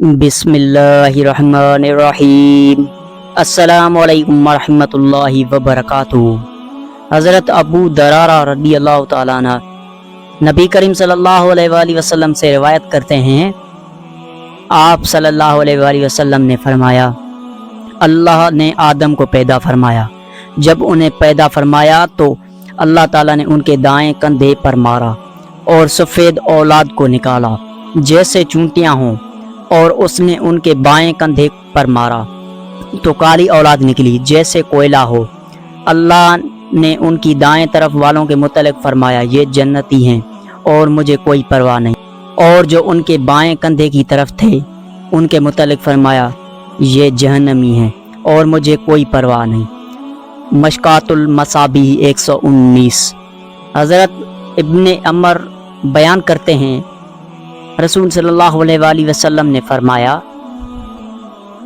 بسم اللہ الرحمن الرحیم۔ السلام علیکم ورحمۃ اللہ وبرکاتہ۔ حضرت ابو درارہ رضی اللہ تعالیٰ عنہ نبی کریم صلی اللہ علیہ وآلہ وسلم سے روایت کرتے ہیں، آپ صلی اللہ علیہ وآلہ وسلم نے فرمایا، اللہ نے آدم کو پیدا فرمایا۔ جب انہیں پیدا فرمایا تو اللہ تعالیٰ نے ان کے دائیں کندھے پر مارا اور سفید اولاد کو نکالا جیسے چونٹیاں ہوں، اور اس نے ان کے بائیں کندھے پر مارا تو کالی اولاد نکلی جیسے کوئلہ ہو۔ اللہ نے ان کی دائیں طرف والوں کے متعلق فرمایا، یہ جنتی ہیں اور مجھے کوئی پرواہ نہیں، اور جو ان کے بائیں کندھے کی طرف تھے ان کے متعلق فرمایا، یہ جہنمی ہیں اور مجھے کوئی پرواہ نہیں۔ مشکات المصابیح 119۔ حضرت ابن عمر بیان کرتے ہیں، رسول صلی اللہ علیہ وآلہ وسلم نے فرمایا،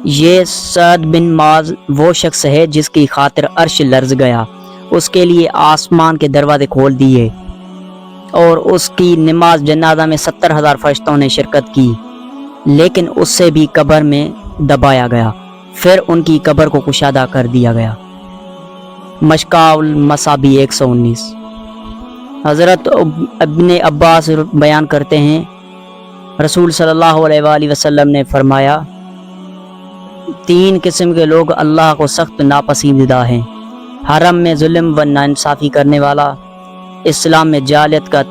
یہ سعد بن معاذ وہ شخص ہے جس کی خاطر عرش لرز گیا، اس کے لیے آسمان کے دروازے کھول دیے، اور اس کی نماز جنازہ میں 70,000 فرشتوں نے شرکت کی، لیکن اس سے بھی قبر میں دبایا گیا، پھر ان کی قبر کو کشادہ کر دیا گیا۔ مشکاۃ المصابیح 119۔ حضرت ابن عباس بیان کرتے ہیں، رسول صلی اللہ علیہ وآلہ وسلم نے فرمایا، 3 قسم کے لوگ اللہ کو سخت ناپسندیدہ ہیں: حرم میں ظلم و ناانصافی کرنے والا، اسلام میں جاہلیت کا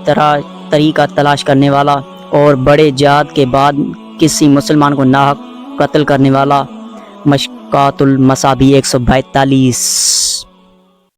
طریقہ تلاش کرنے والا، اور بڑے جہاد کے بعد کسی مسلمان کو ناحق قتل کرنے والا۔ مشکات المصابیح 142۔